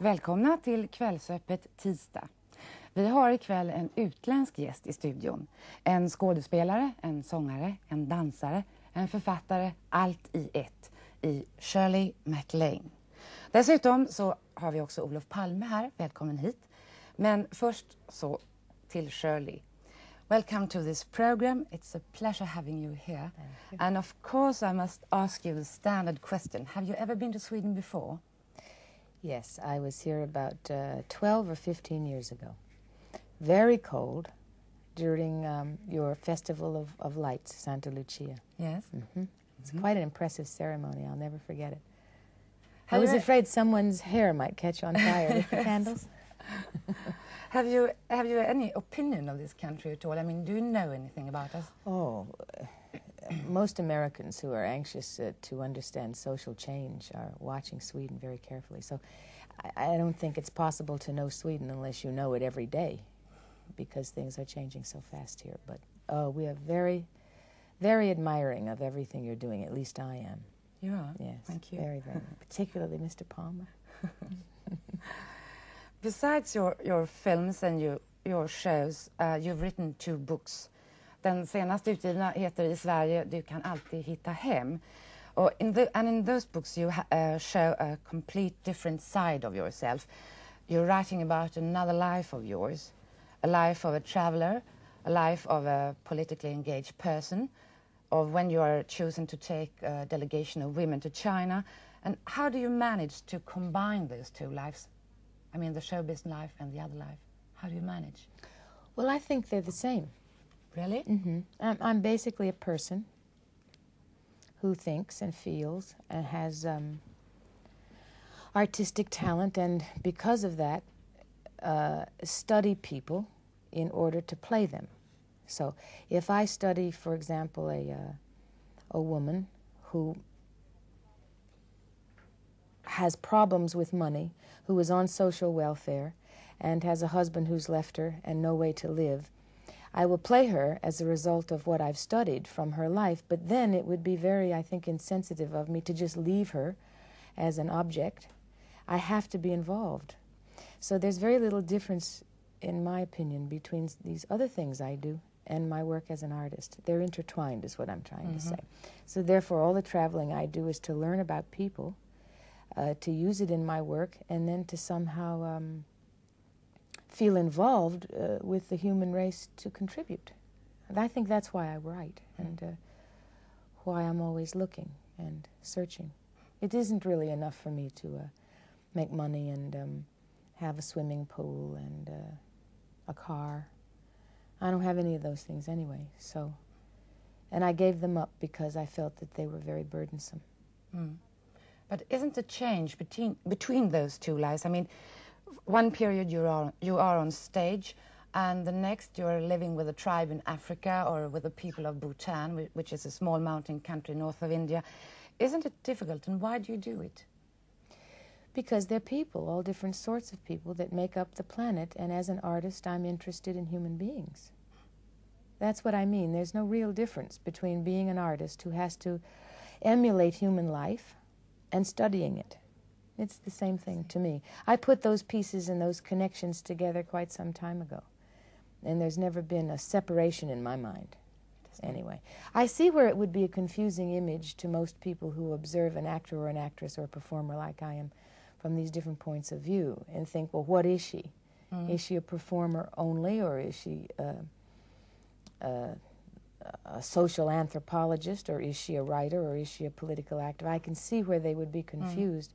Välkomna till Kvällsöppet tisdag. Vi har ikväll en utländsk gäst i studion. En skådespelare, en sångare, en dansare, en författare, allt i ett. I Shirley MacLaine. Dessutom så har vi också Olof Palme här. Välkommen hit. Men först så till Shirley. Welcome to this program. It's a pleasure having you here. And of course I must ask you the standard question. Have you ever been to Sweden before? Yes, I was here about 12 or 15 years ago. Very cold during your Festival of Lights, Santa Lucia. Yes. It's quite an impressive ceremony. I'll never forget it. I was afraid someone's hair might catch on fire with the candles. Have you any opinion of this country at all? I mean, do you know anything about us? Oh, most Americans who are anxious to understand social change are watching Sweden very carefully. So I don't think it's possible to know Sweden unless you know it every day, because things are changing so fast here. But we are very, very admiring of everything you're doing. At least I am. You are? Yes. Thank you. Very, very. Particularly Mr. Palme. Besides your films and your shows, you've written 2 books. Den senaste utgivna heter I Sverige, Du kan alltid hitta hem. And in those books you show a complete different side of yourself. You're writing about another life of yours, a life of a traveler, a life of a politically engaged person, of when you are chosen to take a delegation of women to China. And how do you manage to combine those 2 lives? I mean, the showbiz life and the other life. How do you manage? Well, I think they're the same. Really? I'm basically a person who thinks and feels and has artistic talent, and because of that, study people in order to play them. So if I study, for example, a woman who has problems with money, who is on social welfare, and has a husband who's left her and no way to live, I will play her as a result of what I've studied from her life, but then it would be very, I think, insensitive of me to just leave her as an object. I have to be involved. So there's very little difference, in my opinion, between these other things I do and my work as an artist. They're intertwined, is what I'm trying to say. So therefore, all the traveling I do is to learn about people, to use it in my work, and then to somehow feel involved with the human race to contribute. And I think that's why I write, and why I'm always looking and searching. It isn't really enough for me to make money and have a swimming pool and a car. I don't have any of those things anyway, so... And I gave them up because I felt that they were very burdensome. But isn't the change between those 2 lives? I mean, one period you are on stage, and the next you're living with a tribe in Africa or with the people of Bhutan, which is a small mountain country north of India. Isn't it difficult, and why do you do it? Because they're people, all different sorts of people that make up the planet, and as an artist I'm interested in human beings. That's what I mean. There's no real difference between being an artist who has to emulate human life and studying it. It's the same thing to me. I put those pieces and those connections together quite some time ago, and there's never been a separation in my mind. Anyway, I see where it would be a confusing image to most people who observe an actor or an actress or a performer like I am from these different points of view and think, well, what is she? Is she a performer only, or is she a social anthropologist, or is she a writer, or is she a political actor? I can see where they would be confused.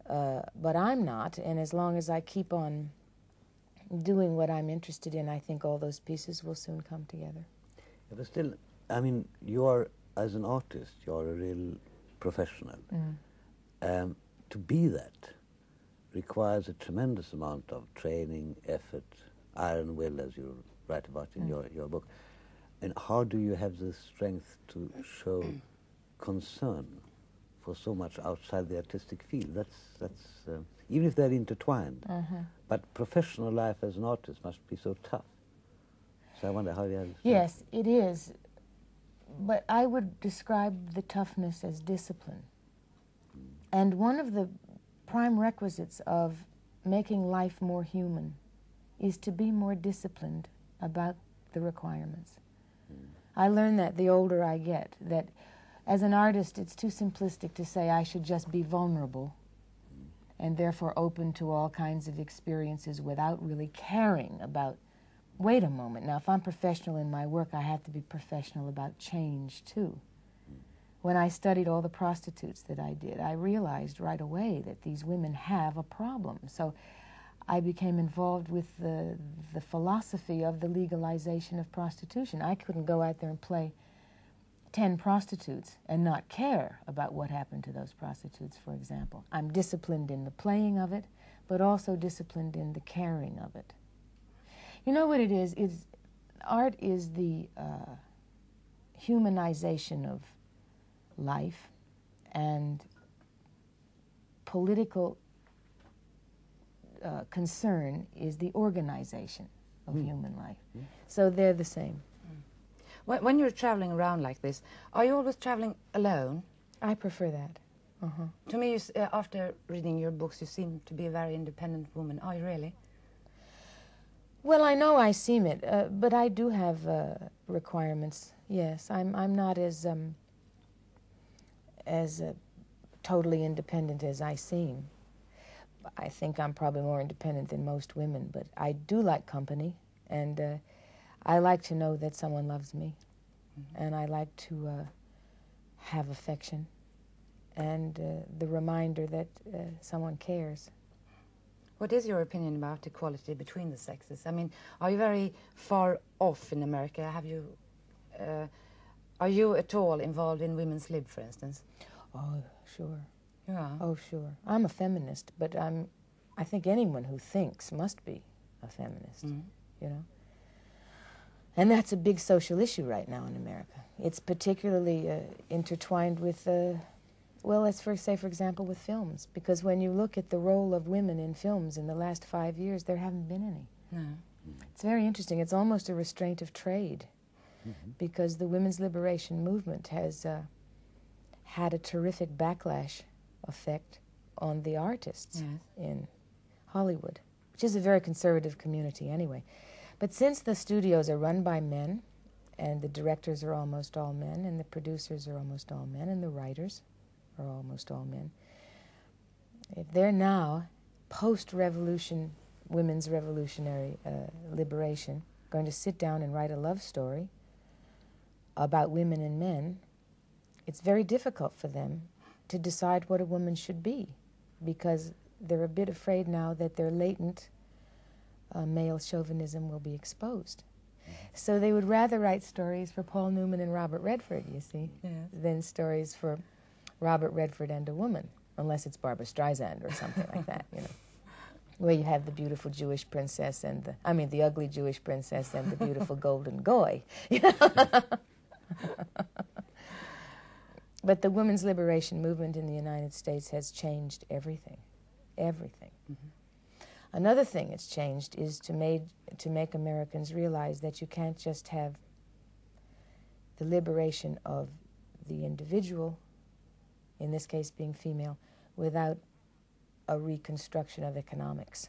But I'm not, and as long as I keep on doing what I'm interested in, I think all those pieces will soon come together. Yeah, but still, I mean, you are, as an artist, you're a real professional. To be that requires a tremendous amount of training, effort, iron will, as you write about in your book. And how do you have the strength to show concern for so much outside the artistic field? That's even if they're intertwined. But professional life as an artist must be so tough. So I wonder how you have... Yes, it is. But I would describe the toughness as discipline. And one of the prime requisites of making life more human is to be more disciplined about the requirements. I learn that the older I get, that as an artist it's too simplistic to say I should just be vulnerable and therefore open to all kinds of experiences without really caring about, wait a moment, now if I'm professional in my work, I have to be professional about change too. When I studied all the prostitutes that I did, I realized right away that these women have a problem. So I became involved with the philosophy of the legalization of prostitution. I couldn't go out there and play 10 prostitutes and not care about what happened to those prostitutes, for example. I'm disciplined in the playing of it, but also disciplined in the caring of it. You know what it is? Art is the humanization of life, and political concern is the organization of human life. So they're the same. When you're traveling around like this, are you always traveling alone? I prefer that. To me, after reading your books, you seem to be a very independent woman. Are you really? Well, I know I seem it, but I do have requirements. Yes, I'm not as totally independent as I seem. I think I'm probably more independent than most women, but I do like company, and I like to know that someone loves me, and I like to have affection, and the reminder that someone cares. What is your opinion about equality between the sexes? I mean, are you very far off in America? Are you at all involved in women's lib, for instance? Oh, sure. Yeah. Oh, sure. I'm a feminist, but I think anyone who thinks must be a feminist, you know? And that's a big social issue right now in America. It's particularly intertwined with, well, let's first say, for example, with films. Because when you look at the role of women in films in the last 5 years, there haven't been any. No. It's very interesting. It's almost a restraint of trade, because the women's liberation movement has had a terrific backlash effect on the artists in Hollywood, which is a very conservative community anyway. But since the studios are run by men, and the directors are almost all men, and the producers are almost all men, and the writers are almost all men, if they're now, post-revolution, women's revolutionary liberation, going to sit down and write a love story about women and men, it's very difficult for them to decide what a woman should be, because they're a bit afraid now that their latent male chauvinism will be exposed. So they would rather write stories for Paul Newman and Robert Redford, you see, than stories for Robert Redford and a woman, unless it's Barbra Streisand or something like that, you know, where you have the beautiful Jewish princess and the ugly Jewish princess and the beautiful golden goy. You know? But the women's liberation movement in the United States has changed everything. Everything. Another thing it's changed is to make Americans realize that you can't just have the liberation of the individual, in this case being female, without a reconstruction of economics.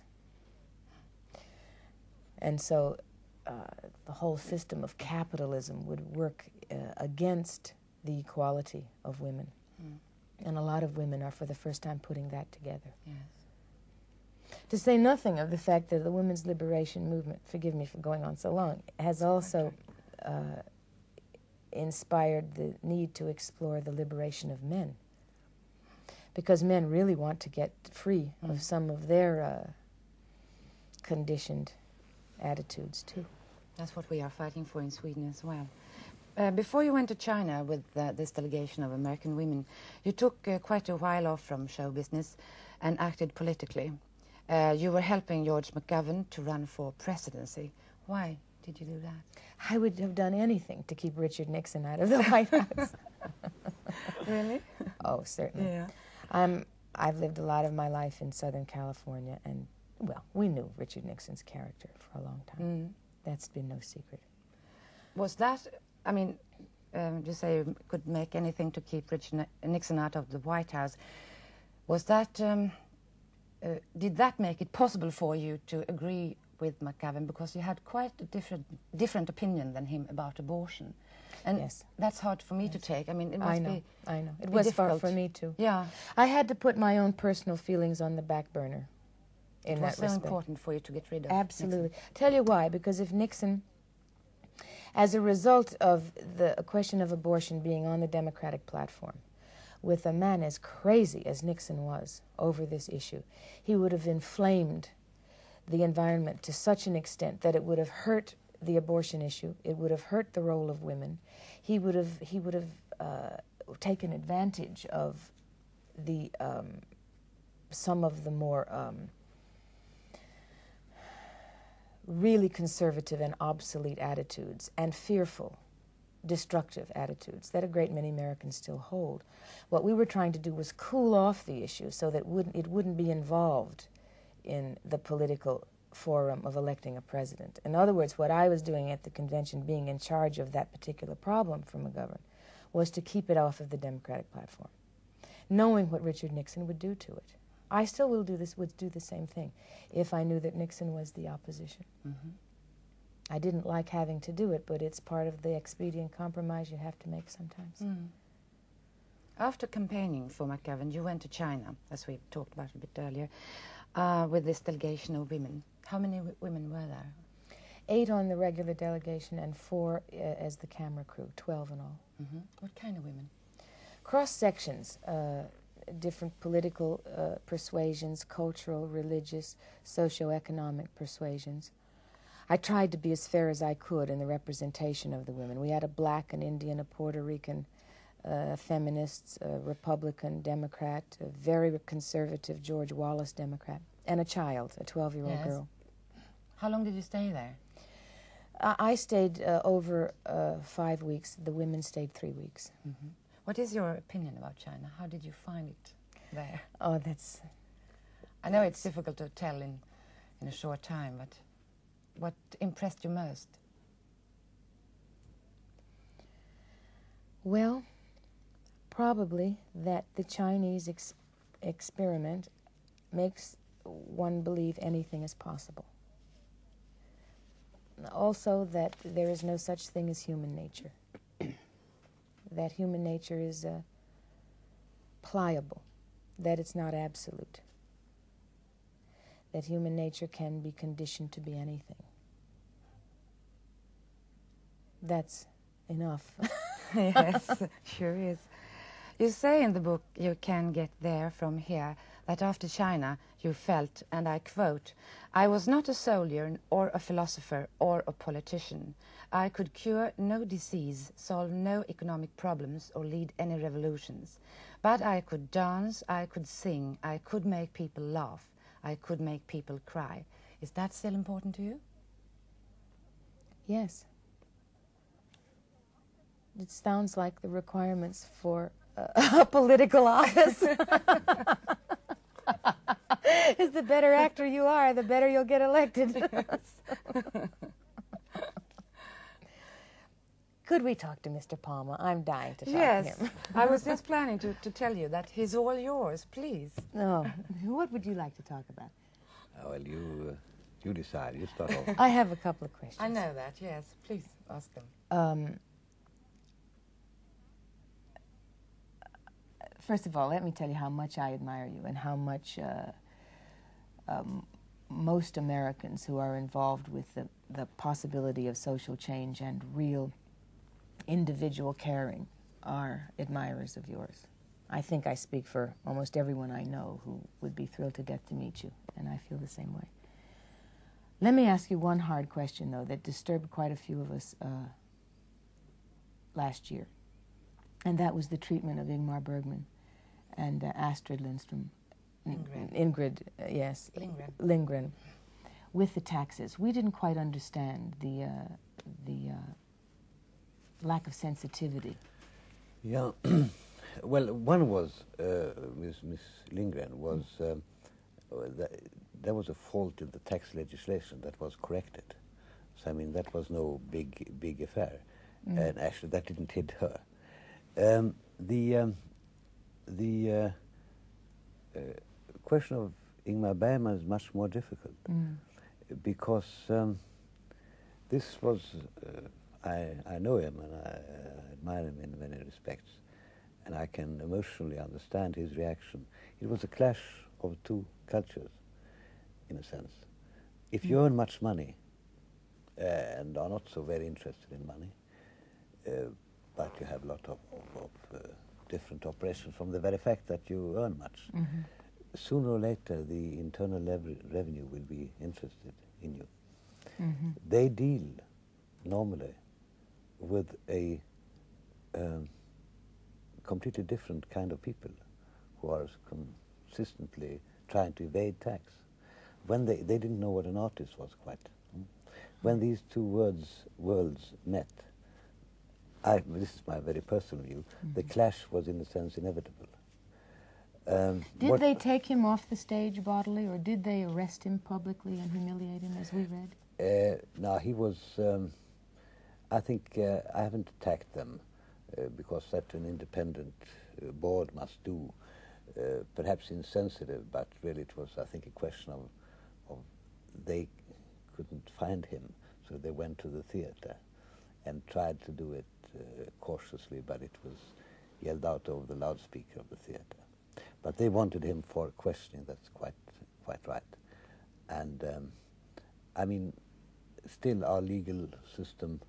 And so the whole system of capitalism would work against the equality of women. And a lot of women are for the first time putting that together. Yes. To say nothing of the fact that the women's liberation movement, forgive me for going on so long, has also inspired the need to explore the liberation of men. Because men really want to get free of some of their conditioned attitudes, too. That's what we are fighting for in Sweden as well. Before you went to China with this delegation of American women, you took quite a while off from show business and acted politically. You were helping George McGovern to run for presidency. Why did you do that? I would have done anything to keep Richard Nixon out of the White House. Really? Oh, certainly. Yeah. I've lived a lot of my life in Southern California, and, well, we knew Richard Nixon's character for a long time. That's been no secret. Was that, I mean, you say you could make anything to keep Richard Nixon out of the White House. Was that did that make it possible for you to agree with McGavin, because you had quite a different opinion than him about abortion? And yes. That's hard for me to take. I mean, it must be. I know. It was hard for me too. Yeah. I had to put my own personal feelings on the back burner. It was so important for you to get rid of. Absolutely. Nixon. Tell you why. Because if Nixon, as a result of the question of abortion being on the Democratic platform, with a man as crazy as Nixon was over this issue, he would have inflamed the environment to such an extent that it would have hurt the abortion issue. It would have hurt the role of women. He would have taken advantage of the some of the more really conservative and obsolete attitudes and fearful, destructive attitudes that a great many Americans still hold. What we were trying to do was cool off the issue so that it wouldn't be involved in the political forum of electing a president. In other words, what I was doing at the convention, being in charge of that particular problem for McGovern, was to keep it off of the Democratic platform, knowing what Richard Nixon would do to it. I still would do the same thing if I knew that Nixon was the opposition. Mm-hmm. I didn't like having to do it, but it's part of the expedient compromise you have to make sometimes. Mm. After campaigning for McGovern, you went to China, as we talked about a bit earlier, with this delegation of women. How many women were there? 8 on the regular delegation and 4 as the camera crew, 12 in all. Mm-hmm. What kind of women? Cross-sections, different political persuasions, cultural, religious, socio-economic persuasions. I tried to be as fair as I could in the representation of the women. We had a black, an Indian, a Puerto Rican, feminists, a Republican, Democrat, a very conservative George Wallace Democrat, and a child, a 12-year-old girl. How long did you stay there? I stayed over 5 weeks. The women stayed 3 weeks. Mm-hmm. What is your opinion about China? How did you find it there? Oh, that's... I know it's difficult to tell in a short time, but what impressed you most? Well, probably that the Chinese experiment makes one believe anything is possible. Also that there is no such thing as human nature. That human nature is pliable, that it's not absolute, that human nature can be conditioned to be anything. That's enough. Yes, sure is. You say in the book, You Can Get There From Here, that after China you felt, and I quote, "I was not a soldier or a philosopher or a politician. I could cure no disease, solve no economic problems, or lead any revolutions. But I could dance, I could sing, I could make people laugh, I could make people cry." Is that still important to you? Yes. It sounds like the requirements for a political office. Is the better actor you are, the better you'll get elected. Yes. Could we talk to Mr. Palme? I'm dying to talk to him. I was just planning to tell you that he's all yours, please. Oh, what would you like to talk about? Well, you decide. You start off. I have a couple of questions. I know that, yes. Please ask them. First of all, let me tell you how much I admire you and how much most Americans who are involved with the possibility of social change and real individual caring are admirers of yours. I think I speak for almost everyone I know who would be thrilled to death to meet you, and I feel the same way. Let me ask you one hard question, though, that disturbed quite a few of us last year, and that was the treatment of Ingmar Bergman and Astrid Lindgren. Ingrid, yes. Lindgren. With the taxes. We didn't quite understand the lack of sensitivity. Yeah. Well, one was, Miss Lindgren, was there was a fault in the tax legislation that was corrected. So, I mean, that was no big affair. And actually, that didn't hit her. The question of Ingmar Bergman is much more difficult because this was, I know him and I admire him in many respects, and I can emotionally understand his reaction. It was a clash of two cultures, in a sense. If you earn much money and are not so very interested in money, but you have a lot of different operations from the very fact that you earn much, sooner or later the internal revenue will be interested in you. They deal normally with a completely different kind of people who are consistently trying to evade tax. When they didn't know what an artist was quite. When these two worlds met, this is my very personal view, the clash was in a sense inevitable. Did they take him off the stage bodily, or did they arrest him publicly and humiliate him, as we read? No, he was, I think, I haven't attacked them, because that an independent board must do. Perhaps insensitive, but really it was, I think, a question of they couldn't find him, so they went to the theatre and tried to do it cautiously, but it was yelled out over the loudspeaker of the theatre. But they wanted him for questioning. That's quite right. And I mean, still our legal system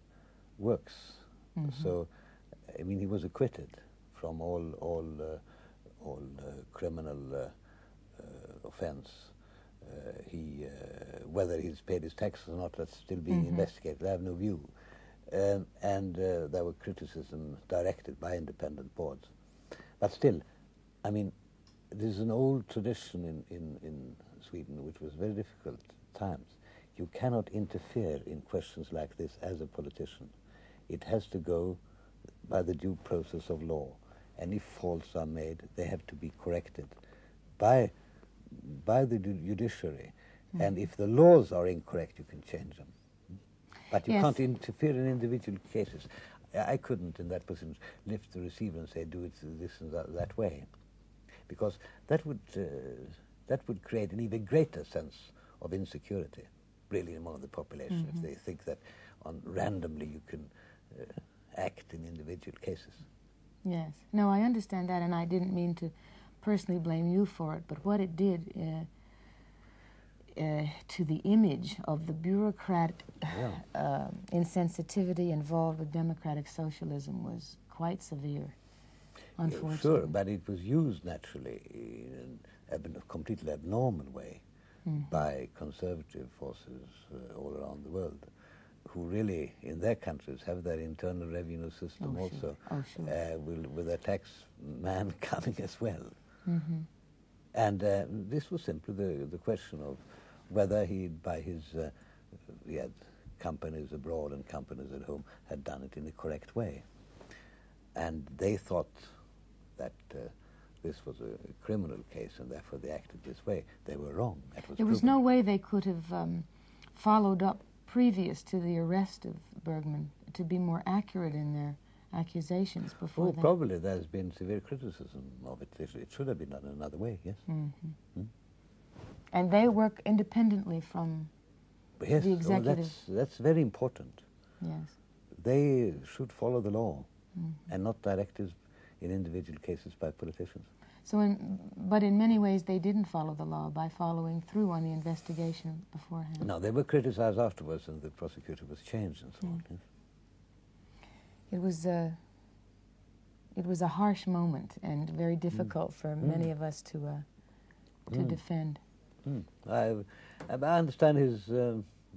works. So I mean, he was acquitted from all criminal offense. Whether he's paid his taxes or not, that's still being investigated. I have no view. And there were criticism directed by independent boards. But still, I mean, there's an old tradition in Sweden, which was very difficult times. You cannot interfere in questions like this as a politician. It has to go by the due process of law. And if faults are made, they have to be corrected by the judiciary. And if the laws are incorrect, you can change them. But you can't interfere in individual cases. I couldn't, in that position, lift the receiver and say, do it this and that way. Because that would create an even greater sense of insecurity, really, among the population, if they think that randomly you can act in individual cases. Yes. No, I understand that, and I didn't mean to personally blame you for it, but what it did to the image of the bureaucrat insensitivity involved with democratic socialism was quite severe, unfortunately. Sure, but it was used naturally in a completely abnormal way by conservative forces all around the world, who really, in their countries, have their internal revenue system also, with their tax man coming as well. And this was simply the question of whether he had companies abroad and companies at home, had done it in the correct way. And they thought that this was a criminal case, and therefore they acted this way. They were wrong. There was no way they could have followed up previous to the arrest of Bergman to be more accurate in their accusations before that. Probably there's been severe criticism of it. It should have been done another way, yes. And they work independently from the executive. That's very important. Yes. They should follow the law and not directives in individual cases by politicians. But in many ways they didn't follow the law by following through on the investigation beforehand. No, they were criticized afterwards, and the prosecutor was changed and so on. Yes. It was a harsh moment and very difficult for many of us to defend. I understand his,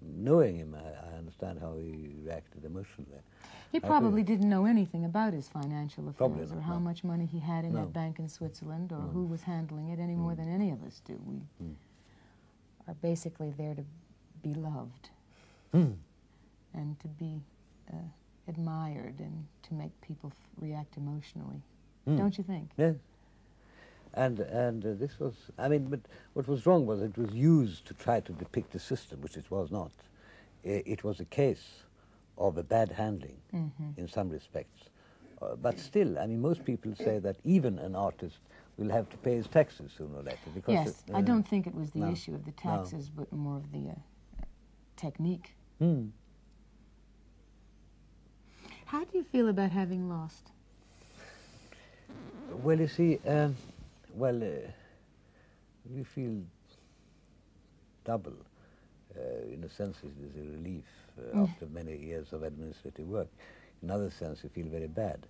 knowing him, I understand how he reacted emotionally. He probably didn't know anything about his financial affairs not, or how much money he had in that bank in Switzerland or who was handling it any more than any of us do. We are basically there to be loved and to be admired and to make people react emotionally. Don't you think? Yes. And this was, I mean, but what was wrong was it was used to try to depict a system, which it was not. It was a case of a bad handling in some respects. But still, I mean, most people say that even an artist will have to pay his taxes sooner or later. Because Yes, I don't think it was the no, issue of the taxes, but more of the technique. Hmm. How do you feel about having lost? Well, you see, we feel double. In a sense, it is a relief after many years of administrative work. In other sense, you feel very bad.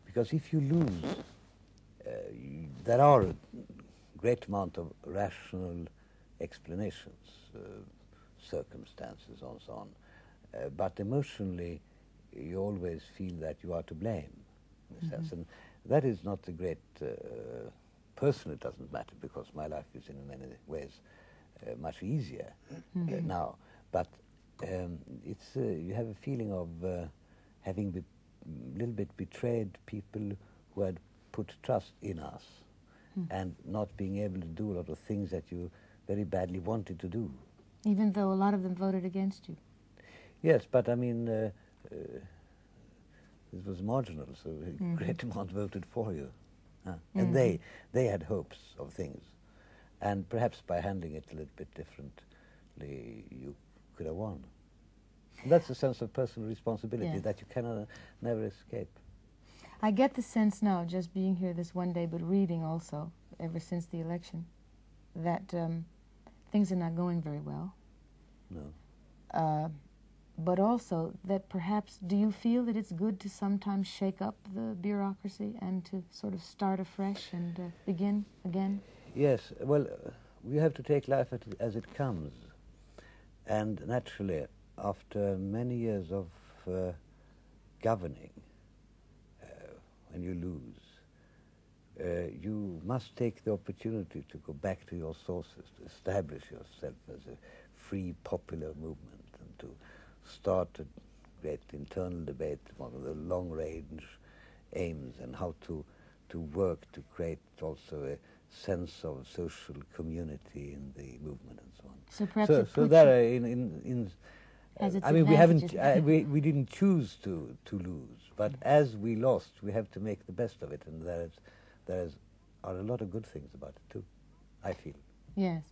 Because if you lose, there are a great amount of rational explanations, circumstances and so on. But emotionally, you always feel that you are to blame, in a sense. And that is not a great... personally, it doesn't matter, because my life is in many ways much easier now. But it's you have a feeling of having a little bit betrayed people who had put trust in us and not being able to do a lot of things that you very badly wanted to do. Even though a lot of them voted against you? Yes, but I mean, it was marginal, so a great amount voted for you. And they had hopes of things. And perhaps by handling it a little bit differently, you could have won. And that's a sense of personal responsibility that you cannot never escape. I get the sense now, just being here this one day, but reading also, ever since the election, that things are not going very well. No. But also that perhaps, do you feel that it's good to sometimes shake up the bureaucracy and to sort of start afresh and begin again? Yes, well, we have to take life as it comes. And naturally, after many years of governing, when you lose, you must take the opportunity to go back to your sources, to establish yourself as a free, popular movement, and to start a great internal debate on the long-range aims and how to work to create also a sense of social community in the movement and so on. So perhaps so there are I mean, we didn't choose to lose, but as we lost, we have to make the best of it, and there are a lot of good things about it too, I feel. Yes.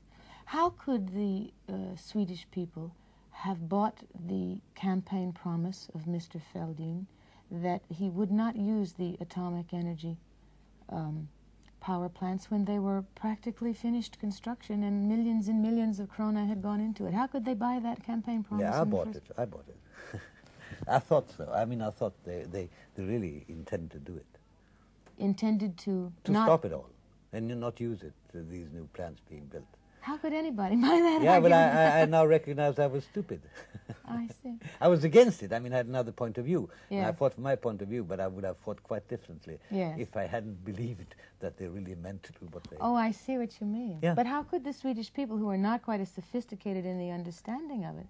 How could the Swedish people have bought the campaign promise of Mr. Fälldin that he would not use the atomic energy power plants when they were practically finished construction and millions of krona had gone into it? How could they buy that campaign promise? Yeah, I bought it. I thought so. I mean, I thought they really intended to do it. Intended to stop it all and not use it, these new plants being built. How could anybody buy that? Yeah, well, I now recognize I was stupid. I see. I was against it. I mean, I had another point of view. Yeah. And I fought for my point of view, but I would have fought quite differently Yes. if I hadn't believed that they really meant to do what they... Oh, I see what you mean. Yeah. But how could the Swedish people, who are not quite as sophisticated in the understanding of it,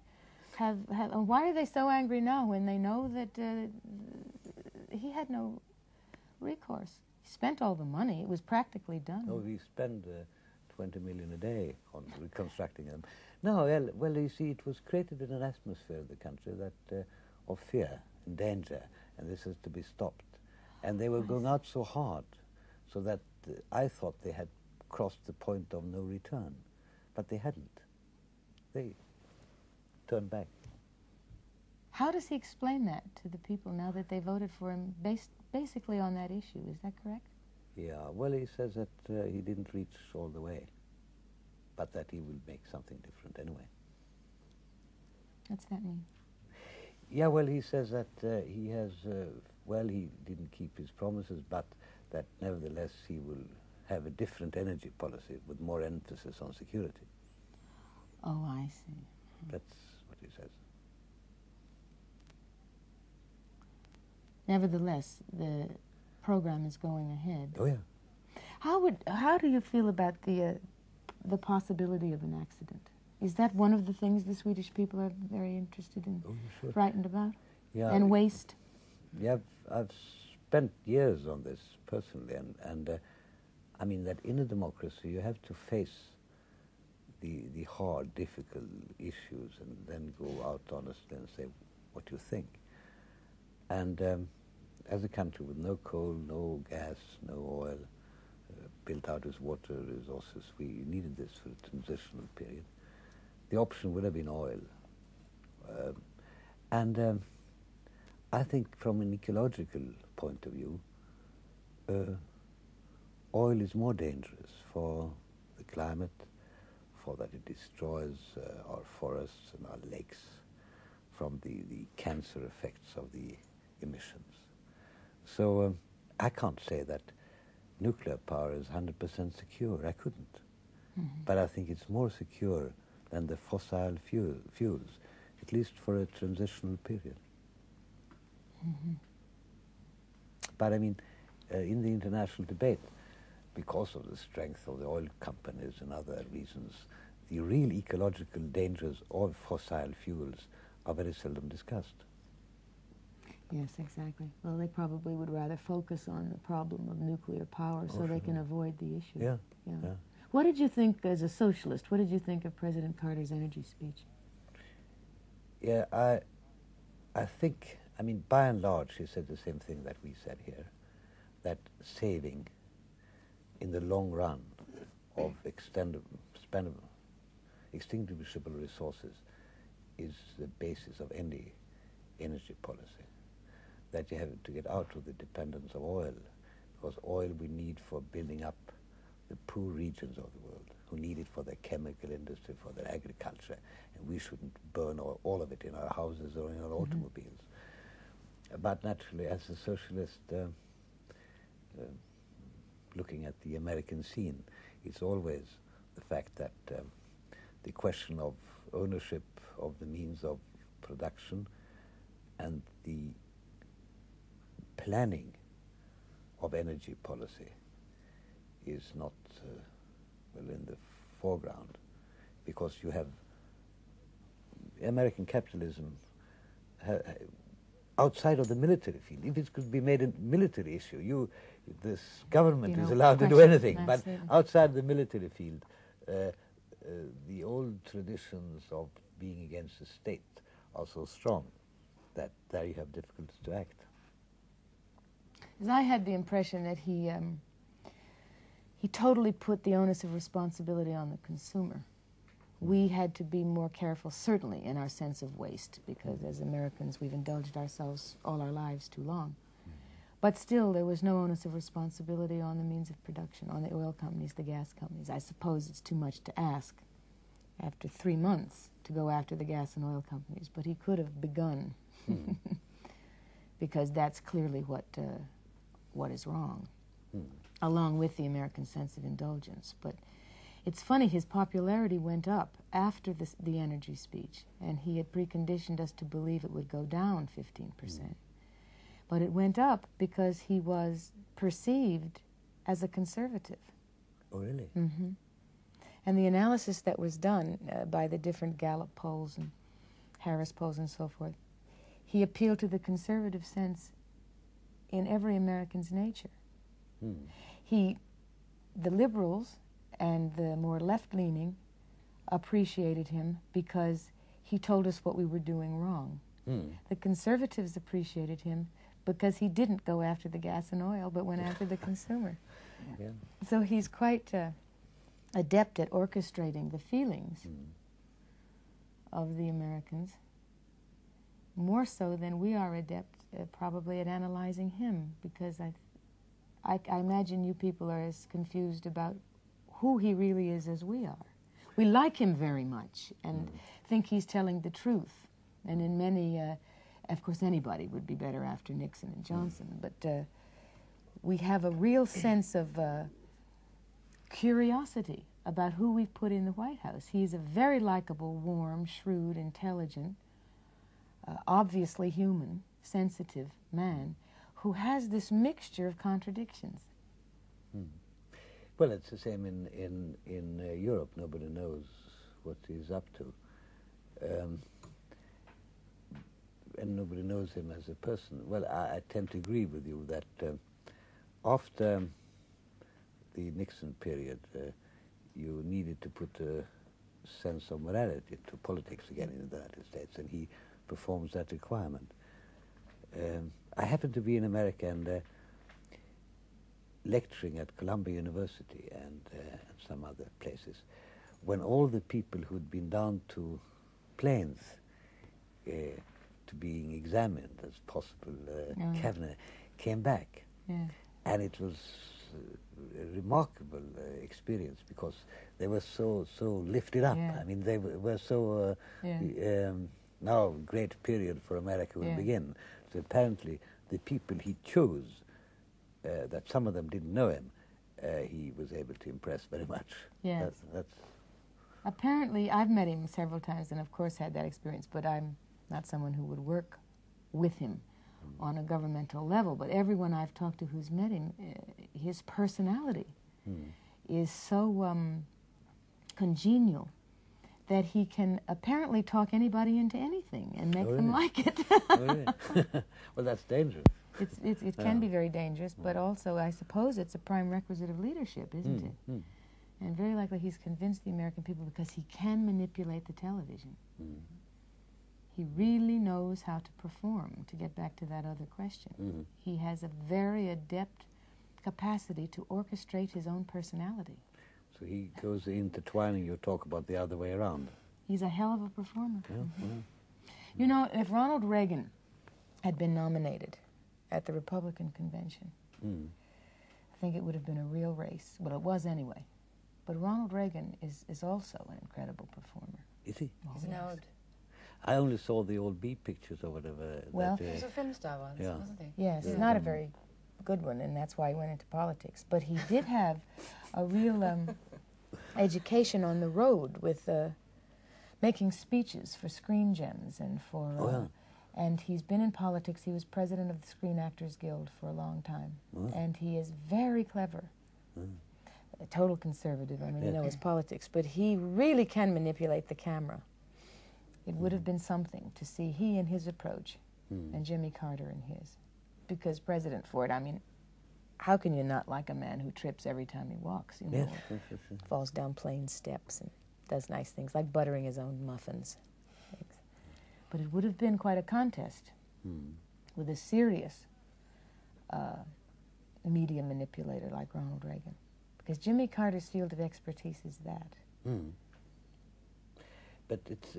have why are they so angry now when they know that he had no recourse? He spent all the money. It was practically done. No, we spend 20 million a day on reconstructing them. No, well, you see, it was created in an atmosphere of the country that of fear and danger, and this has to be stopped. And they were going out so hard, so that I thought they had crossed the point of no return, but they hadn't. They turned back. How does he explain that to the people now that they voted for him basically on that issue? Is that correct? Yeah, well, he says that he didn't reach all the way, but that he will make something different anyway. What's that mean? Yeah, well, he says that he has, he didn't keep his promises, but that nevertheless he will have a different energy policy with more emphasis on security. Oh, I see. That's what he says. Nevertheless, the program is going ahead. Oh, yeah. How do you feel about the possibility of an accident? Is that one of the things the Swedish people are very interested in, frightened about? Yeah. And waste? Yeah, I've spent years on this personally, and I mean that in a democracy you have to face the hard, difficult issues and then go out honestly and say what you think. And as a country with no coal, no gas, no oil, built out his water resources. We needed this for a transitional period. The option would have been oil. I think from an ecological point of view, oil is more dangerous for the climate, for that it destroys our forests and our lakes from the cancer effects of the emissions. So I can't say that nuclear power is 100% secure. I couldn't. Mm-hmm. But I think it's more secure than the fossil fuels, at least for a transitional period. Mm-hmm. But I mean, in the international debate, because of the strength of the oil companies and other reasons, the real ecological dangers of fossil fuels are very seldom discussed. Yes, exactly. Well, they probably would rather focus on the problem of nuclear power so they can avoid the issue. Yeah. What did you think, as a socialist, what did you think of President Carter's energy speech? Yeah, I think, I mean, by and large, he said the same thing that we said here, that saving in the long run of extinguishable resources is the basis of any energy policy. That you have to get out of the dependence of oil, because oil we need for building up the poor regions of the world, who need it for their chemical industry, for their agriculture, and we shouldn't burn all of it in our houses or in our automobiles. But naturally, as a socialist, looking at the American scene, it's always the fact that the question of ownership of the means of production and the planning of energy policy is not in the foreground, because you have American capitalism outside of the military field. If it could be made a military issue, this government is allowed to do anything. But outside the military field, the old traditions of being against the state are so strong that there you have difficulties to act. I had the impression that he totally put the onus of responsibility on the consumer. We had to be more careful, certainly, in our sense of waste, because as Americans we've indulged ourselves all our lives too long. But still, there was no onus of responsibility on the means of production, on the oil companies, the gas companies. I suppose it's too much to ask after 3 months to go after the gas and oil companies, but he could have begun, because that's clearly what is wrong, along with the American sense of indulgence. But it's funny, his popularity went up after the energy speech, and he had preconditioned us to believe it would go down 15%. But it went up because he was perceived as a conservative. Oh, really? Mm-hmm. And the analysis that was done by the different Gallup polls and Harris polls and so forth, he appealed to the conservative sense in every American's nature. The liberals and the more left-leaning appreciated him because he told us what we were doing wrong. The conservatives appreciated him because he didn't go after the gas and oil, but went after the consumer. So he's quite adept at orchestrating the feelings of the Americans, more so than we are adept probably at analyzing him, because I imagine you people are as confused about who he really is as we are. We like him very much and think he's telling the truth. And in many, of course, anybody would be better after Nixon and Johnson, but we have a real sense of curiosity about who we've put in the White House. He's a very likable, warm, shrewd, intelligent, obviously human, sensitive man who has this mixture of contradictions. Well, it's the same in Europe. Nobody knows what he's up to. And nobody knows him as a person. Well, I tend to agree with you that after the Nixon period, you needed to put a sense of morality to politics again in the United States, and he performs that requirement. I happen to be in America, and lecturing at Columbia University and some other places, when all the people who'd been down to Plains to being examined as possible cabinet came back. Yeah. And it was a remarkable experience because they were so lifted up. Yeah. I mean, they were so now a great period for America will begin. So apparently the people he chose, that some of them didn't know him, he was able to impress very much. Yes. That's Apparently, I've met him several times and of course had that experience, but I'm not someone who would work with him on a governmental level. But everyone I've talked to who's met him, his personality is so congenial that he can apparently talk anybody into anything and make them like it. Well, that's dangerous. It can be very dangerous, but also I suppose it's a prime requisite of leadership, isn't it? And very likely he's convinced the American people because he can manipulate the television. He really knows how to perform, to get back to that other question. He has a very adept capacity to orchestrate his own personality. So he goes intertwining your talk about the other way around. He's a hell of a performer. You know, if Ronald Reagan had been nominated at the Republican convention, I think it would have been a real race. Well, it was anyway. But Ronald Reagan is also an incredible performer. Is he? He's an old... I only saw the old B pictures or whatever. Well, He was a film star once, wasn't he? Yes, not a very good one, and that's why he went into politics. But he did have a real education on the road with making speeches for Screen Gems and for... And he's been in politics. He was president of the Screen Actors Guild for a long time. And he is very clever. A total conservative, I mean, you know his politics. But he really can manipulate the camera. It would have been something to see he in his approach and Jimmy Carter in his. Because President Ford, I mean, how can you not like a man who trips every time he walks, you know? Falls down plain steps and does nice things, like buttering his own muffins. But it would have been quite a contest with a serious media manipulator like Ronald Reagan. Because Jimmy Carter's field of expertise is that. But it's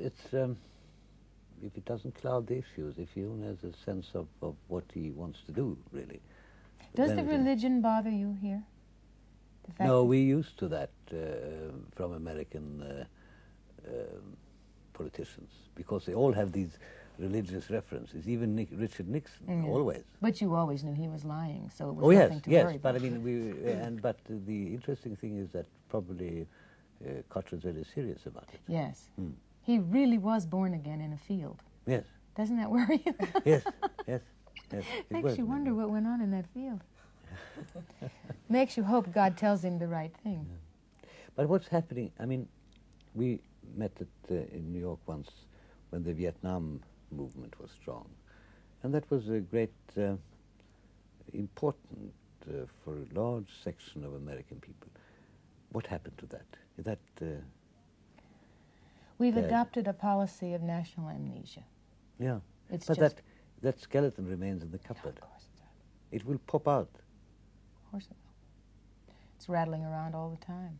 if it doesn't cloud the issues, if he only has a sense of what he wants to do, really. Does the religion bother you here? No, we're used to that from American politicians, because they all have these religious references, even Richard Nixon, always. But you always knew he was lying, so it was nothing to worry about. But I mean, but the interesting thing is that probably Carter's really serious about it. Yes. He really was born again in a field. Yes. Doesn't that worry you? Yes. Makes you wonder what went on in that field. Makes you hope God tells him the right thing. But what's happening, I mean, we met in New York once when the Vietnam movement was strong. And that was a great, important for a large section of American people. What happened to that? Is that... We've adopted a policy of national amnesia. Yeah, it's but just that skeleton remains in the cupboard. Of course it does. It will pop out. Of course it will. It's rattling around all the time.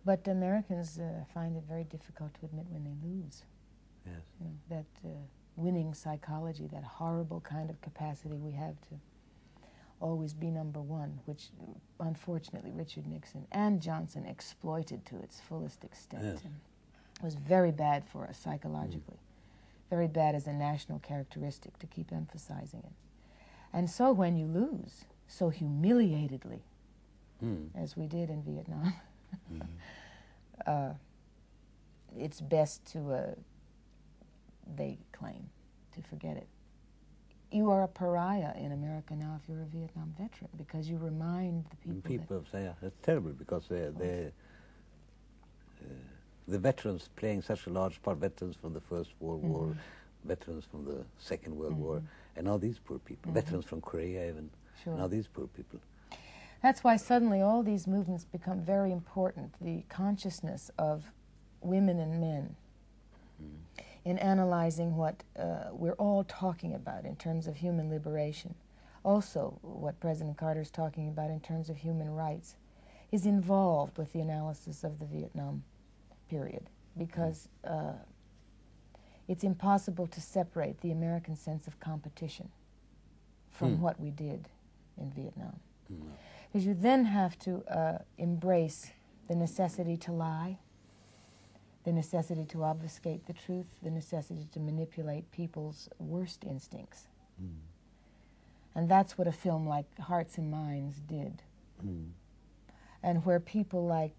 But Americans find it very difficult to admit when they lose. Yes. You know, that winning psychology, that horrible kind of capacity we have to always be number one, which unfortunately Richard Nixon and Johnson exploited to its fullest extent. Yes. And it was very bad for us psychologically, very bad as a national characteristic to keep emphasizing it. And so when you lose so humiliatedly, as we did in Vietnam, it's best to, they claim, to forget it. You are a pariah in America now if you're a Vietnam veteran, because you remind the people. People say, yeah, that's terrible, because the veterans playing such a large part, veterans from the First World War, veterans from the Second World War, and now these poor people, veterans from Korea even, now these poor people. That's why suddenly all these movements become very important, the consciousness of women and men in analyzing what we're all talking about in terms of human liberation. also what President Carter is talking about in terms of human rights, is involved with the analysis of the Vietnam period, because it's impossible to separate the American sense of competition from what we did in Vietnam. Because you then have to embrace the necessity to lie, the necessity to obfuscate the truth, the necessity to manipulate people's worst instincts. And that's what a film like Hearts and Minds did. And where people like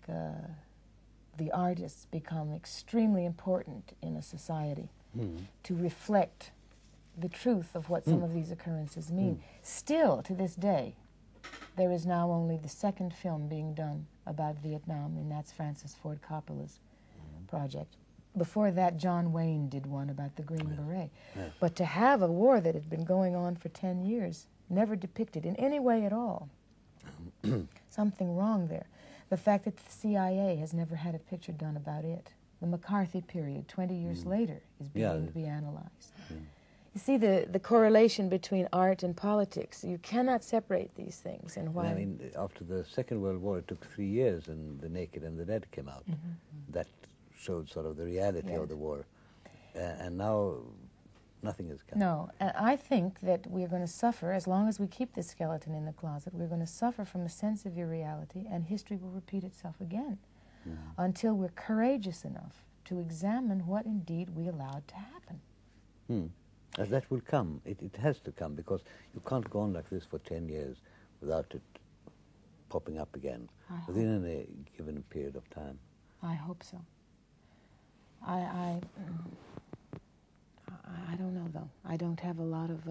the artists become extremely important in a society to reflect the truth of what some of these occurrences mean. Still, to this day, there is now only the second film being done about Vietnam, and that's Francis Ford Coppola's project. Before that, John Wayne did one about the Green Beret. But to have a war that had been going on for 10 years, never depicted in any way at all, something wrong there. The fact that the CIA has never had a picture done about it. The McCarthy period, 20 years later, is beginning to be analyzed. You see the correlation between art and politics. You cannot separate these things. And why? I mean, after the Second World War, it took 3 years, and The Naked and the Dead came out. That showed sort of the reality of the war. And now nothing has come. No, and I think that we're going to suffer, as long as we keep this skeleton in the closet, we're going to suffer from a sense of irreality, and history will repeat itself again until we're courageous enough to examine what indeed we allowed to happen. As that will come. It has to come, because you can't go on like this for 10 years without it popping up again within a given period of time. I hope so. I don't know, though. I don't have a lot of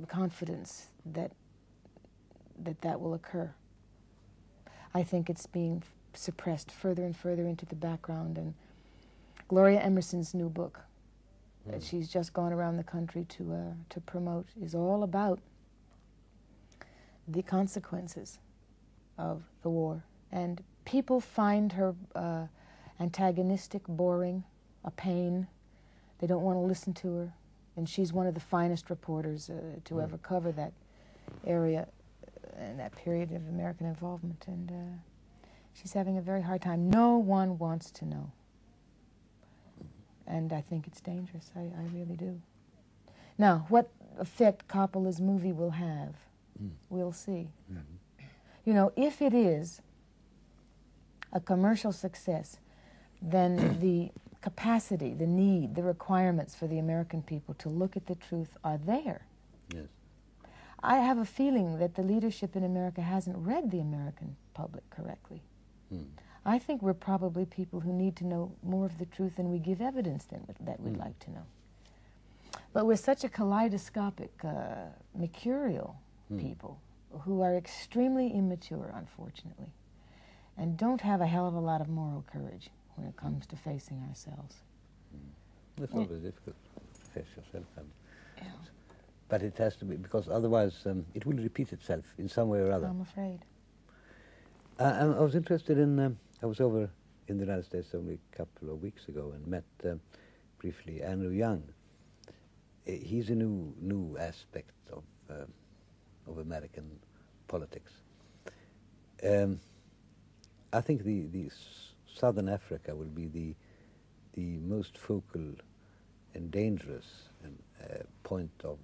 confidence that will occur. I think it's being suppressed further and further into the background. And Gloria Emerson's new book that she's just gone around the country to promote is all about the consequences of the war. And people find her antagonistic, boring, a pain. They don't want to listen to her. And she's one of the finest reporters to ever cover that area and that period of American involvement. And she's having a very hard time. No one wants to know. And I think it's dangerous. I really do. Now, what effect Coppola's movie will have, we'll see. You know, if it is a commercial success, then the capacity, the need, the requirements for the American people to look at the truth are there. Yes. I have a feeling that the leadership in America hasn't read the American public correctly. I think we're probably people who need to know more of the truth than we give evidence that we'd like to know. But we're such a kaleidoscopic, mercurial people who are extremely immature, unfortunately, and don't have a hell of a lot of moral courage when it comes to facing ourselves. It's always difficult to face yourself. But it has to be, because otherwise it will repeat itself in some way or other. I'm afraid. I was interested in, I was over in the United States only a couple of weeks ago and met briefly Andrew Young. He's a new aspect of American politics. I think the Southern Africa will be the most focal and dangerous point of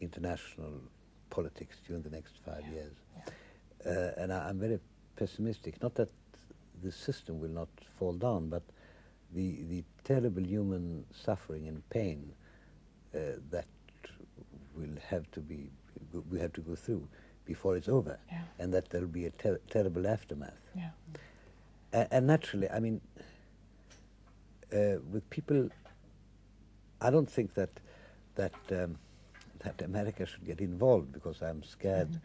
international politics during the next 5 years. And I'm very pessimistic. Not that the system will not fall down, but the terrible human suffering and pain that we have to go through before it's over, and that there'll be a terrible aftermath. And naturally, I mean, with people, I don't think that America should get involved, because I'm scared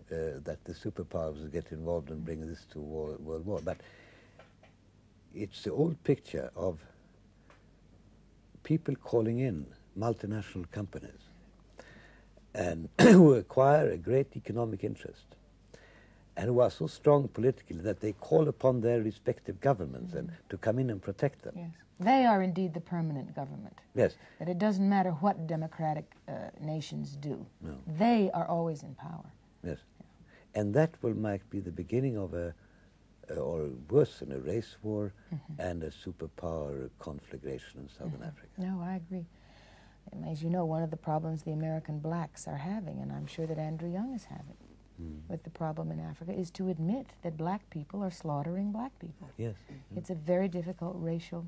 that the superpowers will get involved and bring this to world war. But it's the old picture of people calling in multinational companies and who acquire a great economic interest and who are so strong politically that they call upon their respective governments and to come in and protect them. Yes. They are indeed the permanent government. Yes. That it doesn't matter what democratic nations do. No. They are always in power. Yes. And that might be the beginning of or worse than a race war and a superpower conflagration in Southern Africa. No, I agree. As you know, one of the problems the American blacks are having, and I'm sure that Andrew Young is having with the problem in Africa, is to admit that black people are slaughtering black people. Yes. It's a very difficult racial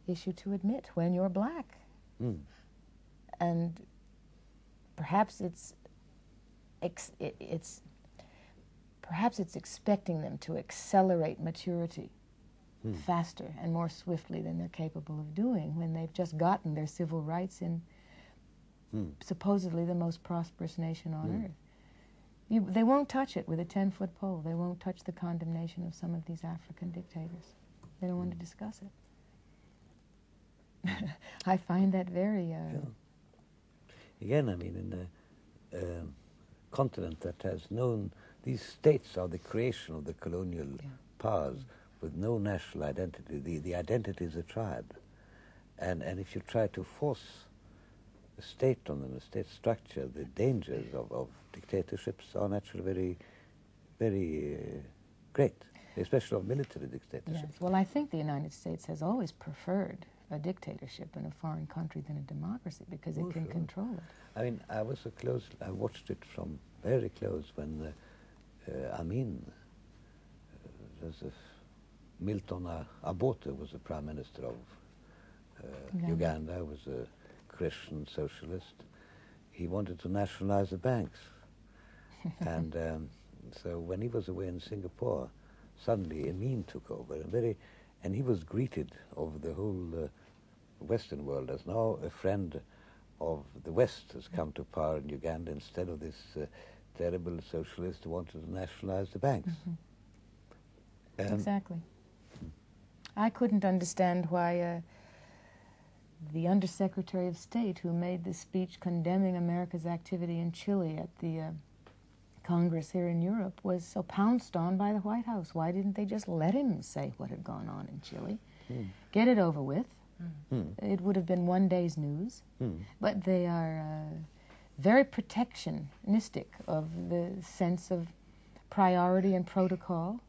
issue to admit when you're black. And perhaps it's expecting them to accelerate maturity faster and more swiftly than they're capable of doing when they've just gotten their civil rights in supposedly the most prosperous nation on earth. They won't touch it with a 10-foot pole. They won't touch the condemnation of some of these African dictators. They don't want to discuss it. I find that very... Again, I mean, in a continent that has known... These states are the creation of the colonial powers with no national identity. The identity is a tribe. And if you try to force a state on them, a state structure, the dangers of dictatorships are naturally very, very great, especially of military dictatorships. Yes. Well, I think the United States has always preferred a dictatorship in a foreign country than a democracy because it can control it. I mean, I was so close, I watched it from very close when Milton Obote was the Prime Minister of Uganda, was a Christian socialist. He wanted to nationalize the banks. And so when he was away in Singapore, suddenly Amin took over, and he was greeted over the whole Western world as now a friend of the West has come to power in Uganda instead of this terrible socialist who wanted to nationalize the banks. Exactly. I couldn't understand why the Undersecretary of State who made the speech condemning America's activity in Chile at the Congress here in Europe was so pounced on by the White House. Why didn't they just let him say what had gone on in Chile? Get it over with. It would have been one day's news. But they are very protectionistic of the sense of priority and protocol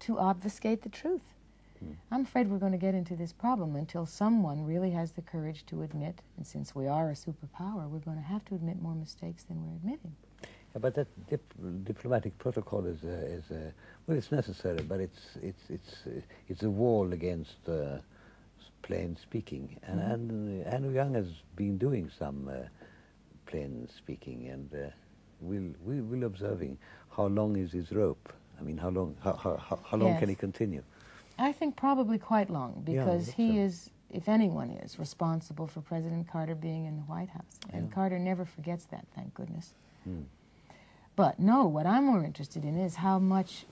to obfuscate the truth. I'm afraid we're going to get into this problem until someone really has the courage to admit, and since we are a superpower, we're going to have to admit more mistakes than we're admitting. Yeah, but that diplomatic protocol is well, it's necessary, but it's a wall against plain speaking. And Andrew Young has been doing some plain speaking, and we'll observing how long is his rope. I mean, how long can he continue? I think probably quite long, because he is, if anyone is, responsible for President Carter being in the White House. And Carter never forgets that, thank goodness. But no, what I'm more interested in is how much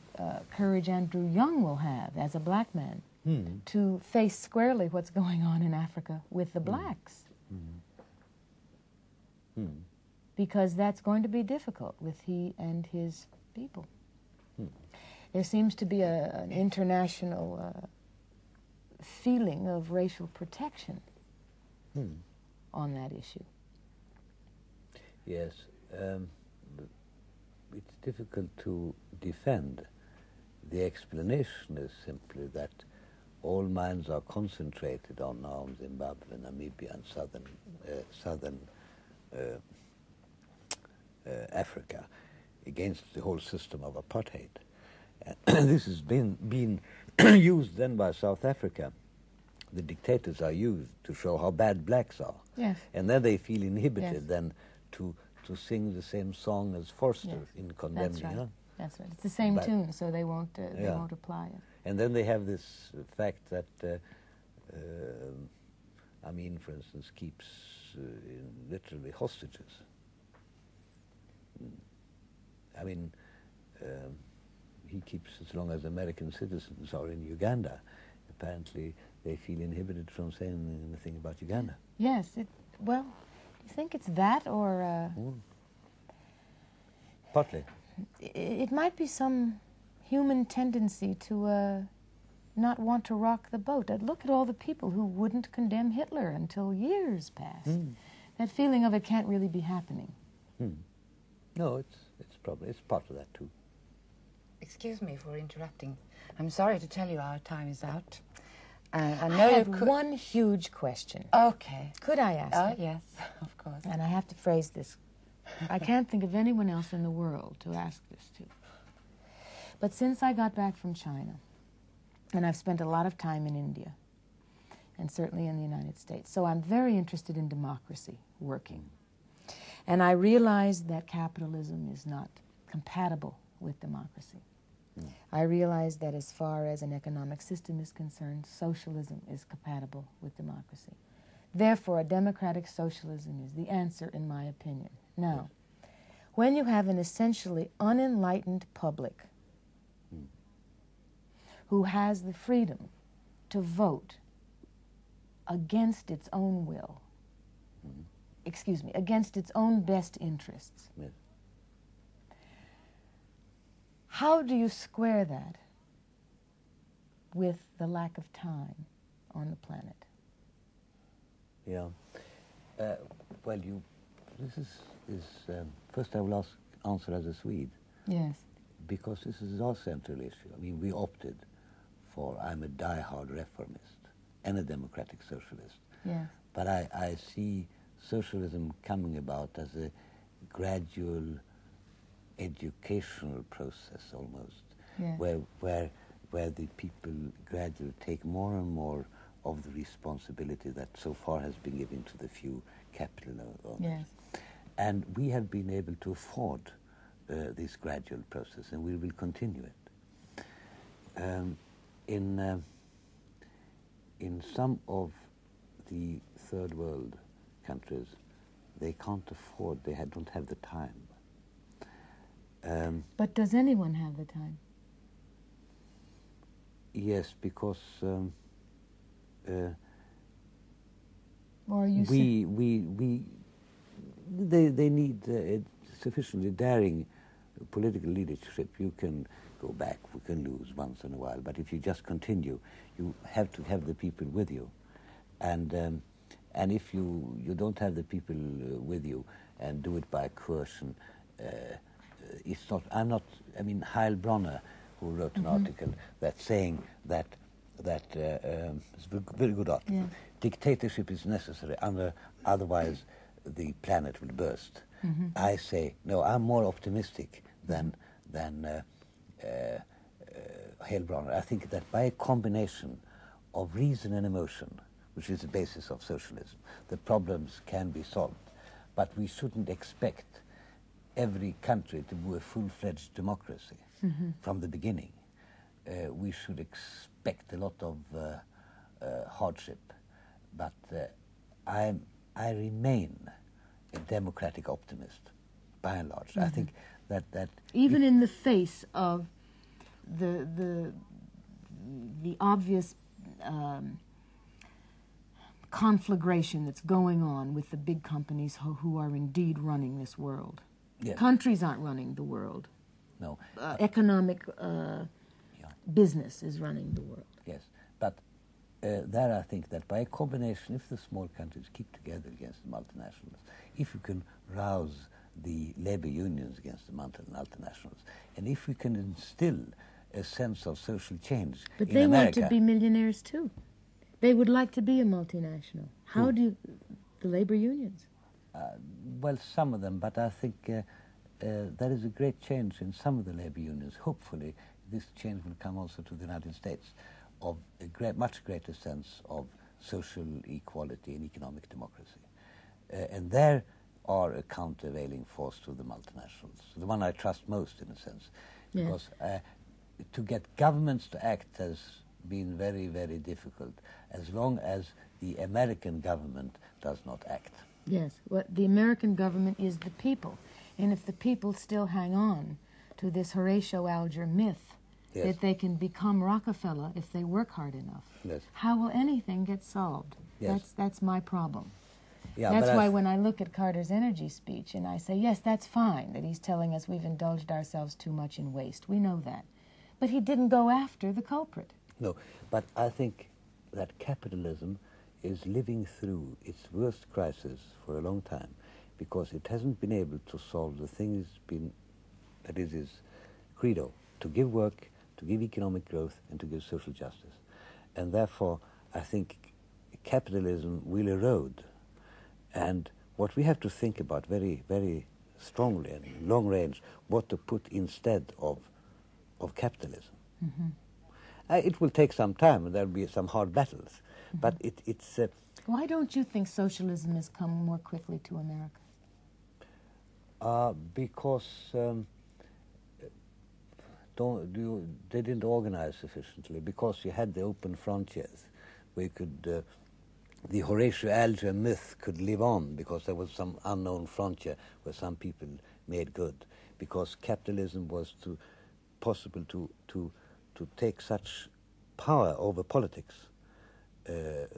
courage Andrew Young will have as a black man to face squarely what's going on in Africa with the blacks. Because that's going to be difficult with he and his people. There seems to be an international feeling of racial protection on that issue. Yes. It's difficult to defend. The explanation is simply that all minds are concentrated on now Zimbabwe, Namibia, and southern Africa against the whole system of apartheid. This has been used then by South Africa. The dictators are used to show how bad blacks are. Yes. And then they feel inhibited then to sing the same song as Forster in condemning. That's right. Huh? That's right. It's the same tune, so they won't apply it. And then they have this fact that Amin, for instance, keeps literally hostages. I mean, he keeps as long as American citizens are in Uganda. Apparently, they feel inhibited from saying anything about Uganda. Yes. Well, you think it's that, or Partly. it might be some human tendency to not want to rock the boat. Look at all the people who wouldn't condemn Hitler until years passed. That feeling of it can't really be happening. No, it's probably, it's part of that too. Excuse me for interrupting. I'm sorry to tell you our time is out. I know I have one huge question. Okay. Could I ask it? Yes, of course. And I have to phrase this. I can't think of anyone else in the world to ask this to. But since I got back from China, and I've spent a lot of time in India, and certainly in the United States, so I'm very interested in democracy working. And I realized that capitalism is not compatible with democracy. I realized that as far as an economic system is concerned, socialism is compatible with democracy. Therefore, a democratic socialism is the answer, in my opinion. Now, when you have an essentially unenlightened public who has the freedom to vote against its own will, against its own best interests, how do you square that with the lack of time on the planet? Yeah. Well, this is first I will answer as a Swede. Yes. Because this is our central issue. I mean, we opted for, I'm a die-hard reformist and a democratic socialist. Yes. But I see socialism coming about as a gradual educational process almost, yes. where the people gradually take more and more of the responsibility that so far has been given to the few capital owners. Yes. And we have been able to afford this gradual process, and we will continue it. In some of the third world countries, they can't afford, don't have the time. But does anyone have the time? Yes, because or are you they need sufficiently daring political leadership. You can go back, we can lose once in a while, but if you just continue, you have to have the people with you. And if you don't have the people with you and do it by coercion, it's not, I mean, Heilbronner, who wrote an article that's saying that it's a very good article. Yeah. Dictatorship is necessary, otherwise the planet will burst. I say, no, I'm more optimistic than Heilbronner. I think that by a combination of reason and emotion, which is the basis of socialism, the problems can be solved. But we shouldn't expect every country to be a full-fledged democracy from the beginning. We should expect a lot of hardship, but I remain a democratic optimist, by and large. I think that even in the face of the obvious conflagration that's going on with the big companies who are indeed running this world. Yes. Countries aren't running the world. No. Economic business is running the world. Yes, but there I think that by a combination, if the small countries keep together against the multinationals, if you can rouse the labor unions against the multinationals, and if we can instill a sense of social change But in they America, want to be millionaires too. They would like to be a multinational. How do the labor unions? well, some of them, but I think there is a great change in some of the labor unions. Hopefully, this change will come also to the United States, of a much greater sense of social equality and economic democracy. And there are a countervailing force to the multinationals, the one I trust most in a sense, because to get governments to act has been very, very difficult as long as the American government does not act. Yes, the American government is the people. And if the people still hang on to this Horatio Alger myth that they can become Rockefeller if they work hard enough, how will anything get solved? Yes. That's my problem. Yeah, That's why when I look at Carter's energy speech and I say, yes, that's fine, that he's telling us we've indulged ourselves too much in waste. We know that. But he didn't go after the culprit. No, but I think that capitalism is living through its worst crisis for a long time because it hasn't been able to solve the things that is its credo, to give work, to give economic growth, and to give social justice. And therefore, I think capitalism will erode. And what we have to think about very, very strongly and long range, what to put instead of capitalism. Mm-hmm. It will take some time, and there will be some hard battles. Mm-hmm. But it's... Why don't you think socialism has come more quickly to America? Because they didn't organize sufficiently, because you had the open frontiers, where you could... the Horatio Alger myth could live on because there was some unknown frontier where some people made good, because capitalism was possible to take such power over politics.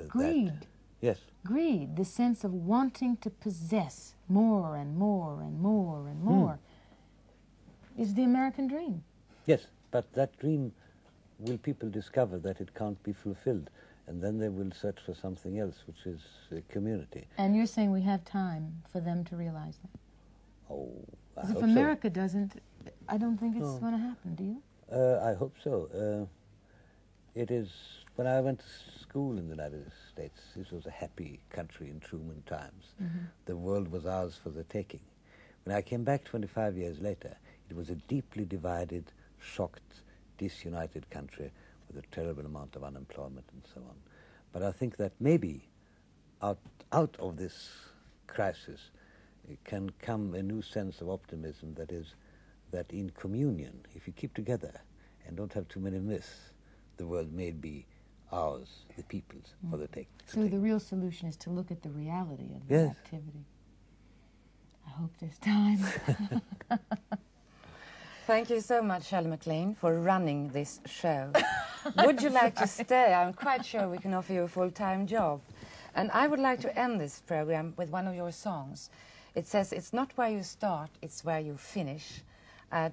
Greed. Yes. Greed, the sense of wanting to possess more and more and more and more, is the American dream. Yes, but that dream, will people discover that it can't be fulfilled? And then they will search for something else, which is community. And you're saying we have time for them to realize that? Oh, I Because hope if America doesn't, I don't think it's going to happen, do you? I hope so. It is, when I went to school in the United States, this was a happy country in Truman times. Mm-hmm. The world was ours for the taking. When I came back 25 years later, it was a deeply divided, shocked, disunited country with a terrible amount of unemployment and so on. But I think that maybe out of this crisis can come a new sense of optimism, that is, that in communion, if you keep together and don't have too many myths, the world may be ours, the people's, for the take. So the real solution is to look at the reality of the activity. I hope there's time. Thank you so much, Shirley MacLaine, for running this show. Would you like to stay? I'm quite sure we can offer you a full-time job. And I would like to end this program with one of your songs. It says, it's not where you start, it's where you finish.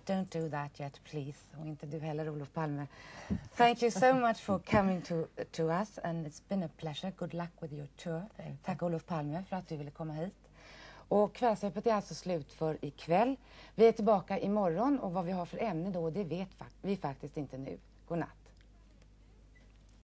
Don't do that yet, please. Och inte du heller, Olof Palme. Thank you so much for coming to us, and it's been a pleasure. Good luck with your tour. Tack Olof Palme för att du ville komma hit. Och Kvällsöppet är alltså slut för ikväll. Vi är tillbaka imorgon, och vad vi har för ämne då, det vet vi faktiskt inte nu. God natt.